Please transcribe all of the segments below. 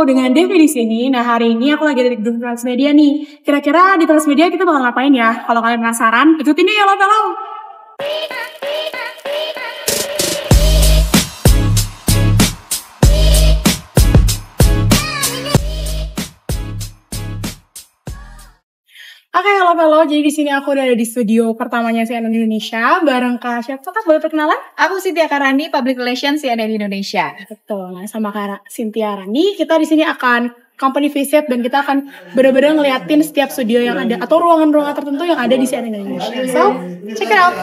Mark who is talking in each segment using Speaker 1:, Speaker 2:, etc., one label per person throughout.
Speaker 1: dengan Devi di sini. Nah, hari ini aku lagi ada di gedung Transmedia nih. Kira-kira di Transmedia kita bakal ngapain ya? Kalau kalian penasaran, ikutin ya lo. Oke, halo. Jadi di sini aku udah ada di studio pertamanya CNN Indonesia bareng Kak siapa? Kak, boleh perkenalan?
Speaker 2: Aku Cynthia Karani, Public Relations CNN Indonesia.
Speaker 1: Betul. Nah, sama Kak Cynthia Rani, kita di sini akan company visit dan kita akan benar-benar ngeliatin setiap studio yang ada atau ruangan-ruangan tertentu yang ada di CNN Indonesia. So, check it out.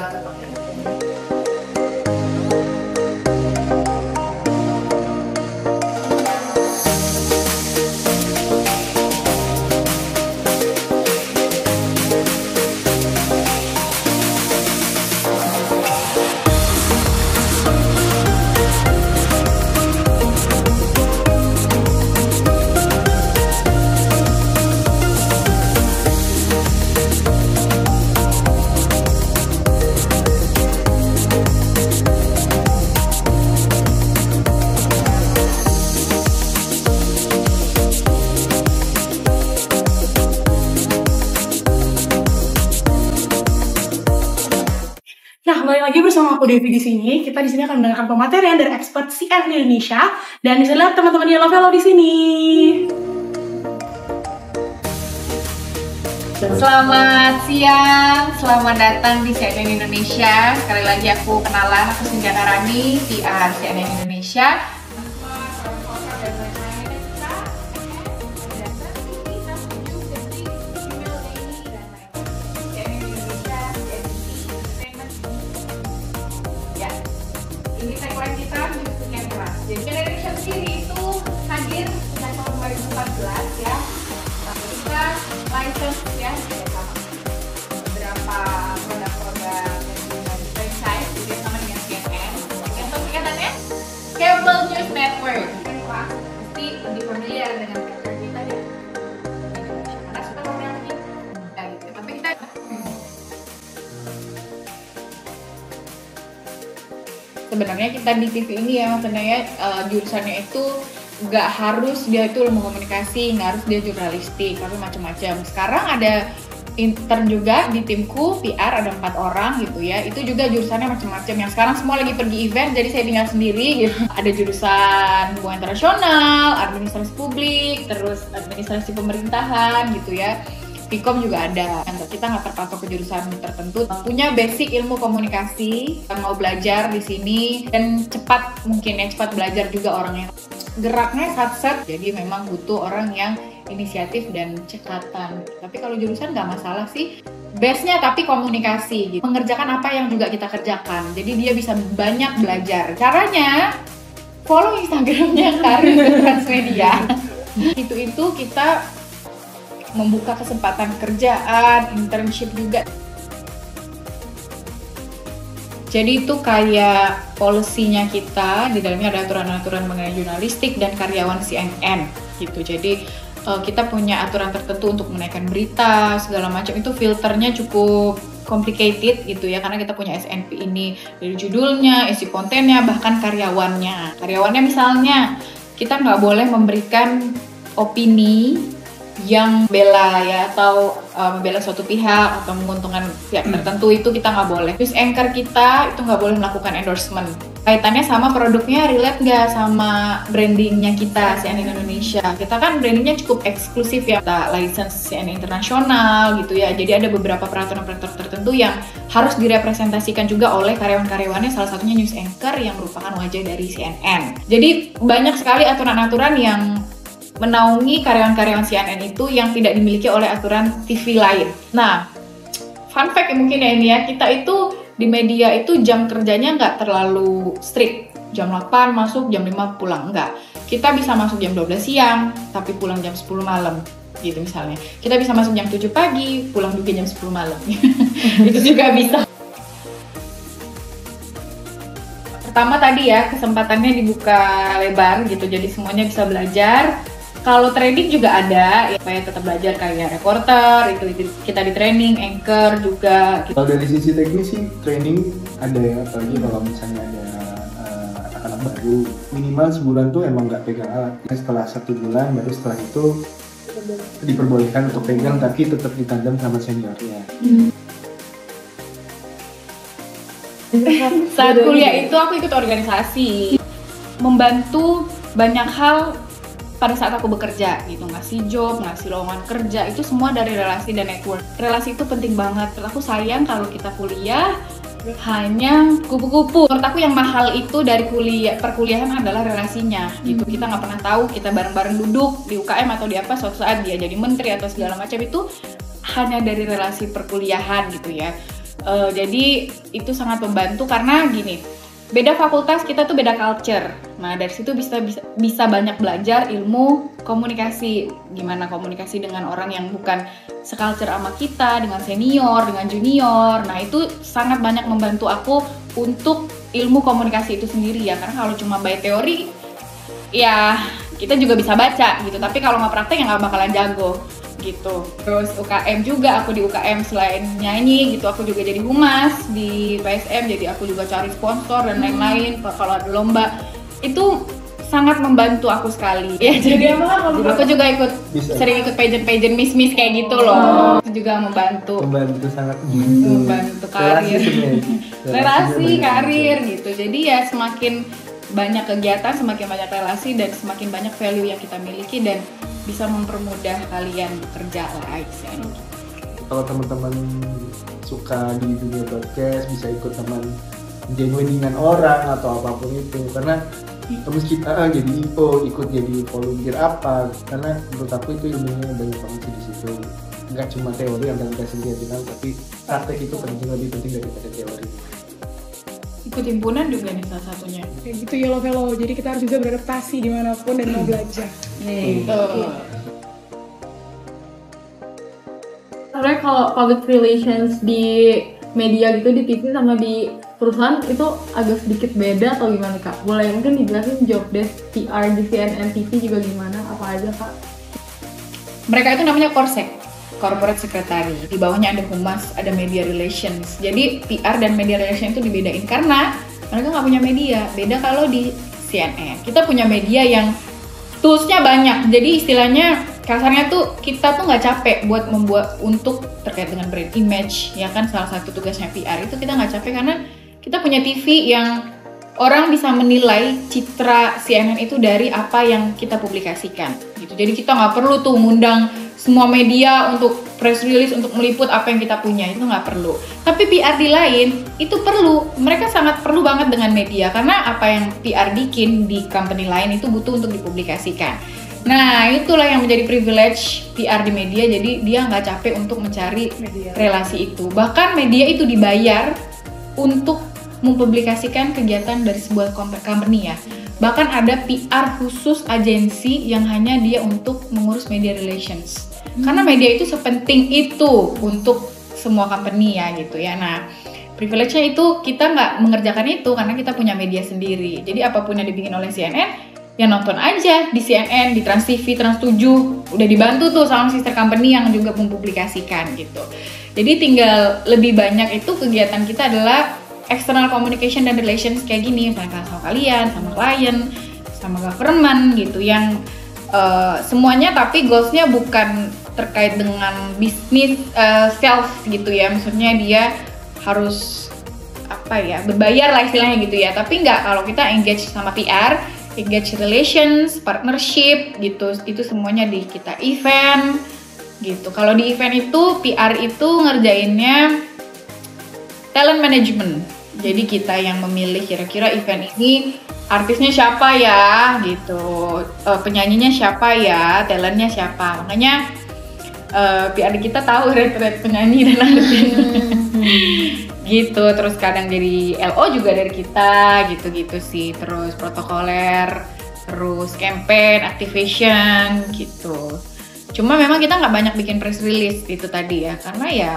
Speaker 1: Nah, kembali lagi bersama aku Devi di sini. Kita di sini akan mendengarkan pematerian dari expert CNN Indonesia dan bisa lihat teman-teman Yellow Fellow di sini.
Speaker 2: Selamat siang, selamat datang di CNN Indonesia. Sekali lagi aku kenalan, aku Cynthia Karani, PR CNN Indonesia. Ini tagline kita Music & Trust. Jadi Indonesia sendiri itu hadir sejak tahun 2014 ya. Kita license ya sama beberapa produk-produk dan franchise juga sama dengan CNN. Untuk singkatannya Cable News Network. Pasti lebih familiar dengan picture kita ya. Karena suka programnya. Tapi kita sebenarnya kita di TV ini ya maksudnya ya, jurusannya itu nggak harus dia itu ilmu komunikasi, nggak harus dia jurnalistik, tapi macam-macam. Sekarang ada intern juga di timku PR ada 4 orang gitu ya, itu juga jurusannya macam-macam. Yang sekarang semua lagi pergi event, jadi saya tinggal sendiri gitu. Ada jurusan hubungan internasional, administrasi publik, terus administrasi pemerintahan gitu ya. Vkom juga ada. Kita nggak terpatok ke jurusan tertentu. Punya basic ilmu komunikasi, mau belajar di sini dan cepat mungkin ya, cepat belajar juga orangnya. Geraknya sat-set, jadi memang butuh orang yang inisiatif dan cekatan. Tapi kalau jurusan nggak masalah sih. Base-nya tapi komunikasi gitu. Mengerjakan apa yang juga kita kerjakan. Jadi dia bisa banyak belajar. Caranya follow Instagramnya Karir Transmedia. Itu kita membuka kesempatan kerjaan, internship juga. Jadi itu kayak polisinya kita, di dalamnya ada aturan-aturan mengenai jurnalistik dan karyawan CNN gitu. Jadi kita punya aturan tertentu untuk menaikkan berita, segala macam. Itu filternya cukup complicated gitu ya, karena kita punya SNP ini dari judulnya, isi kontennya, bahkan karyawannya. Karyawannya misalnya, kita nggak boleh memberikan opini yang bela ya atau membela suatu pihak atau menguntungkan pihak tertentu, itu kita nggak boleh. Terus anchor kita itu nggak boleh melakukan endorsement. Kaitannya sama produknya relate nggak sama brandingnya kita CNN Indonesia. Kita kan brandingnya cukup eksklusif ya, kita license CNN internasional gitu ya. Jadi ada beberapa peraturan-peraturan tertentu yang harus direpresentasikan juga oleh karyawan-karyawannya. Salah satunya news anchor yang merupakan wajah dari CNN. Jadi banyak sekali aturan-aturan yang menaungi karyawan-karyawan CNN itu yang tidak dimiliki oleh aturan TV lain. Nah, fun fact mungkin ya ini ya, kita itu di media itu jam kerjanya nggak terlalu strict. Jam 8 masuk, jam 5 pulang, enggak. Kita bisa masuk jam 12 siang, tapi pulang jam 10 malam, gitu misalnya. Kita bisa masuk jam 7 pagi, pulang juga jam 10 malam. Itu juga bisa. Pertama tadi ya, kesempatannya dibuka lebar gitu, jadi semuanya bisa belajar. Kalau training juga ada, ya, supaya tetap belajar kayak reporter, itu kita di training, anchor juga.
Speaker 3: Kalau dari sisi teknis sih training ada ya, apalagi kalau misalnya ada baru. Minimal sebulan tuh emang nggak pegang alat. Setelah 1 bulan baru setelah itu diperbolehkan untuk pegang, tapi tetap ditandem sama seniornya.
Speaker 2: Saat kuliah itu aku ikut organisasi, membantu banyak hal pada saat aku bekerja gitu, ngasih job, ngasih lowongan kerja, itu semua dari relasi dan network. Relasi itu penting banget. Aku sayang kalau kita kuliah hanya kupu-kupu. Menurut aku yang mahal itu dari perkuliahan adalah relasinya gitu. Kita nggak pernah tahu, kita bareng-bareng duduk di UKM atau di apa, suatu saat dia jadi menteri atau segala macam, itu hanya dari relasi perkuliahan gitu ya. Jadi itu sangat membantu karena gini, beda fakultas kita tuh beda culture. Nah dari situ bisa banyak belajar ilmu komunikasi, gimana komunikasi dengan orang yang bukan seculture sama kita, dengan senior, dengan junior. Nah itu sangat banyak membantu aku untuk ilmu komunikasi itu sendiri ya, karena kalau cuma by teori ya kita juga bisa baca gitu, tapi kalau nggak praktek ya nggak bakalan jago gitu. Terus UKM juga, aku di UKM selain nyanyi gitu, aku juga jadi humas di PSM, jadi aku juga cari sponsor dan lain-lain. Kalau ada lomba itu sangat membantu aku sekali ya. Jadi aku juga sering ikut pageant miss kayak gitu loh. Itu juga membantu
Speaker 3: sangat
Speaker 2: membantu karir, relasi karir gitu. Jadi ya semakin banyak kegiatan, semakin banyak relasi, dan semakin banyak value yang kita miliki dan bisa mempermudah kalian bekerja lah.
Speaker 3: Kalau teman-teman suka di dunia broadcast, bisa ikut teman genuine dengan orang atau apapun itu, karena terus kita jadi ikut jadi volunteer apa, karena menurut aku itu ilmunya banyak banget sih di situ. Nggak cuma teori yang tadi saya bilang, tapi praktek itu lebih penting daripada teori.
Speaker 2: Ikut himpunan juga nih salah satunya.
Speaker 1: Kayak gitu ya lo, jadi kita harus juga beradaptasi dimanapun dan mau belajar.
Speaker 4: Sebenarnya kalau public relations di media gitu, di TV sama di perusahaan itu agak sedikit beda atau gimana Kak? Boleh mungkin dijelasin job desk PR di CNN TV juga gimana, apa aja Kak?
Speaker 2: Mereka itu namanya Korsek, Corporate Secretary. Di bawahnya ada humas, ada media relations. Jadi PR dan media relations itu dibedain karena mereka nggak punya media. Beda kalau di CNN, kita punya media yang toolsnya banyak. Jadi istilahnya kasarnya tuh kita tuh nggak capek buat membuat untuk terkait dengan brand image, ya kan, salah satu tugasnya PR itu kita nggak capek karena kita punya TV yang orang bisa menilai citra CNN itu dari apa yang kita publikasikan gitu. Jadi kita nggak perlu tuh ngundang semua media untuk press release untuk meliput apa yang kita punya, itu nggak perlu. Tapi PR di lain itu perlu, mereka sangat perlu banget dengan media karena apa yang PR bikin di company lain itu butuh untuk dipublikasikan. Nah itulah yang menjadi privilege PR di media, jadi dia nggak capek untuk mencari relasi itu. Bahkan media itu dibayar untuk mempublikasikan kegiatan dari sebuah company ya. Bahkan ada PR khusus agensi yang hanya dia untuk mengurus media relations. Karena media itu sepenting itu untuk semua company ya gitu ya. Nah privilege-nya itu kita nggak mengerjakan itu karena kita punya media sendiri. Jadi apapun yang dibikin oleh CNN, ya nonton aja di CNN, di Trans TV, Trans 7, udah dibantu tuh sama sister company yang juga mempublikasikan gitu. Jadi tinggal lebih banyak itu kegiatan kita adalah external communication dan relations kayak gini, misalnya sama kalian, sama klien, sama government gitu, yang semuanya tapi goalsnya bukan terkait dengan bisnis self gitu ya, maksudnya dia harus apa ya, berbayar lah istilahnya gitu ya, tapi nggak, kalau kita engage sama PR, engage relations, partnership gitu, itu semuanya di kita event gitu. Kalau di event itu PR itu ngerjainnya talent management. Jadi kita yang memilih kira-kira event ini artisnya siapa ya gitu, penyanyinya siapa ya, talentnya siapa. Makanya PR kita tahu red penyanyi dan artis. Gitu. Terus kadang jadi LO juga dari kita gitu-gitu sih. Terus protokoler, terus campaign, activation gitu. Cuma memang kita nggak banyak bikin press release itu tadi ya, karena ya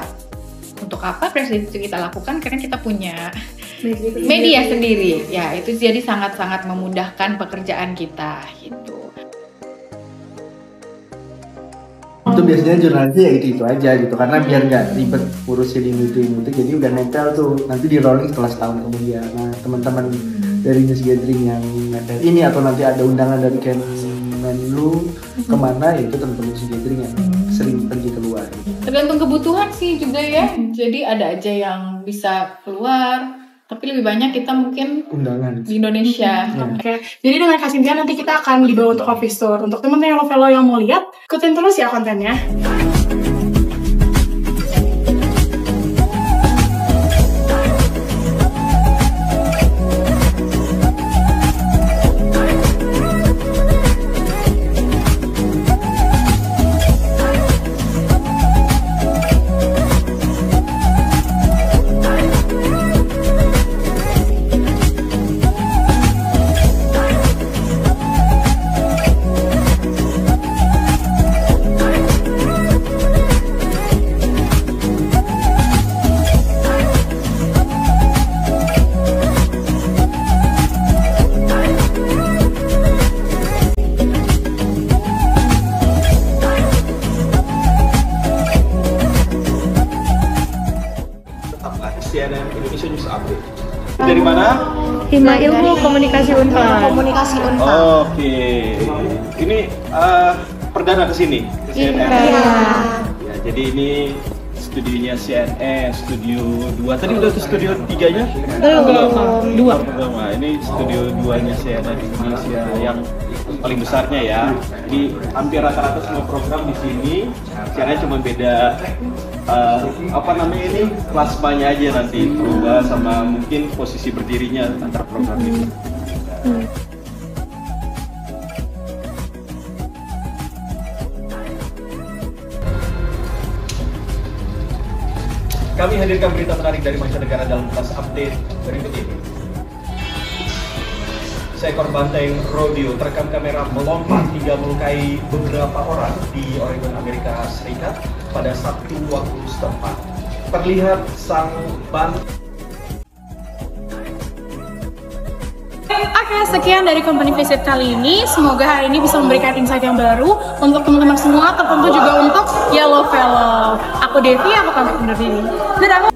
Speaker 2: untuk apa press release itu kita lakukan, karena kita punya media sendiri ya, itu jadi sangat-sangat memudahkan pekerjaan kita gitu.
Speaker 3: Itu biasanya jurnalisnya ya itu aja gitu, karena biar nggak ribet urusin ini itu, jadi udah nempel tuh, nanti di rolling setelah setahun kemudian. Nah teman-teman dari news gathering yang dari ini atau nanti ada undangan dari Kemenlu kemana, ya itu teman-teman news gathering yang sering pergi keluar.
Speaker 2: Tergantung kebutuhan sih juga ya. Jadi ada aja yang bisa keluar, tapi lebih banyak kita mungkin
Speaker 3: Undangan.
Speaker 2: di Indonesia.
Speaker 1: Oke, jadi dengan Kak Cynthia nanti kita akan dibawa untuk office tour. Untuk teman-teman yang fellow yang mau lihat, ikutin terus ya kontennya.
Speaker 5: CNN Indonesia News Update. Dari mana?
Speaker 4: Hima Ilmu Komunikasi Unpad.
Speaker 5: Oke. Ini perdana ke sini ke CNN. Ya, jadi ini studionya CNN, studio 2. Tadi udah ke studio 3-nya? Belum. 2. Nah, ini studio 2-nya CNN Indonesia yang paling besarnya ya. Jadi hampir rata-rata semua program di sini. Caranya cuma beda apa namanya ini, plasmanya aja nanti berubah sama mungkin posisi berdirinya antara program itu. Kami hadirkan berita menarik dari mancanegara dalam kelas update berikut ini. Seekor banteng rodeo terekam kamera melompat hingga melukai beberapa orang di Oregon, Amerika Serikat pada Sabtu waktu setempat. Terlihat sang banteng.
Speaker 1: Oke, sekian dari Company Visit kali ini. Semoga hari ini bisa memberikan insight yang baru untuk teman-teman semua, tertentu juga untuk Yellow Fellow. Aku Devi, aku pamit undur diri. Dadah!